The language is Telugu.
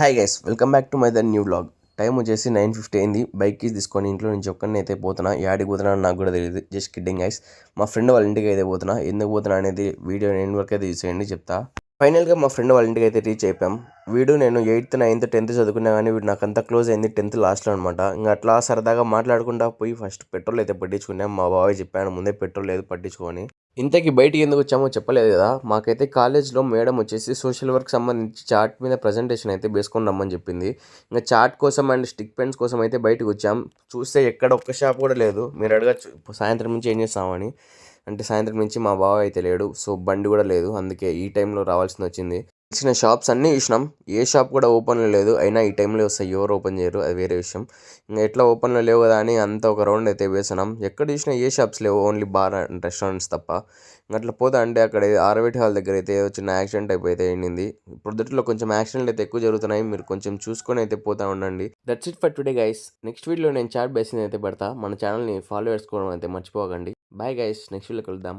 Hi guys, welcome back to my new vlog. Time వచ్చేసి 9:50 అయింది. బైక్ కీస్ తీసుకొని ఇంట్లో నుంచి ఒక్కడిని అయితే పోతున్నా. యాడికి పోతున్నా అని నాకు కూడా తెలియదు. Just kidding guys. మా ఫ్రెండ్ వాళ్ళ ఇంటికి అయితే పోతున్నా. ఎందుకు పోతున్నా అనేది వీడియో నేను వరకు అయితే చూసేయండి చెప్తా. ఫైనల్గా మా ఫ్రెండ్ వాళ్ళ ఇంటికి అయితే రీచ్ అయిపోయాం. వీడు నేను 8th 9th 10th చదువుకున్నా కానీ వీడు నాకు అంతా క్లోజ్ అయింది 10th లాస్ట్లో అనమాట. ఇంకా అట్లా సరదాగా మాట్లాడుకుంటా పోయి ఫస్ట్ పెట్రోల్ అయితే పట్టించుకున్నాం. మా బాబాయ్ చెప్పాను ముందే పెట్రోల్ లేదు పట్టించుకొని. ఇంతకీ బయటికి ఎందుకు వచ్చామో చెప్పలేదు కదా. మాకైతే కాలేజ్లో మేడం వచ్చేసి సోషల్ వర్క్ సంబంధించి చార్ట్ మీద ప్రజెంటేషన్ అయితే వేసుకొని రమ్మని చెప్పింది. ఇంకా చార్ట్ కోసం అండ్ స్టిక్ పెన్స్ కోసం అయితే బయటకు వచ్చాం. చూస్తే ఎక్కడ ఒక్క షాప్ కూడా లేదు. మీరు అడగచ్చు సాయంత్రం నుంచి ఏం చేస్తామని. అంటే సాయంత్రం నుంచి మా బావ అయితే లేడు, సో బండి కూడా లేదు. అందుకే ఈ టైంలో రావాల్సి వచ్చింది. ఇచ్చిన షాప్స్ అన్నీ చూసినాం, ఏ షాప్ కూడా ఓపెన్లో లేదు. అయినా ఈ టైంలో వస్తాయి, ఎవరు ఓపెన్ చేయరు, అది వేరే విషయం. ఇంకా ఎట్లా ఓపెన్లో లేవు కదా అని అంత ఒక రౌండ్ అయితే వేసినాం. ఎక్కడ చూసినా ఏ షాప్స్ లేవు, ఓన్లీ బార్ అండ్ రెస్టారెంట్స్ తప్ప. అట్లా పోతా అంటే అక్కడ ఆర్వేటి హాల్ దగ్గర అయితే చిన్న యాక్సిడెంట్ అయిపోతే అయింది. ప్రొద్దుట్లో కొంచెం యాక్సిడెంట్లు అయితే ఎక్కువ జరుగుతున్నాయి, మీరు కొంచెం చూసుకొని అయితే పోతా ఉండండి. That's it for today guys. Next వీడియోలో నేను చాట్ బేసిన్ అయితే పెడతా. మన ఛానల్ని ఫాలో చేసుకోవడం అయితే మర్చిపోకండి. బాయ్ గైస్, నెక్స్ట్ వీడియో కలుద్దాం.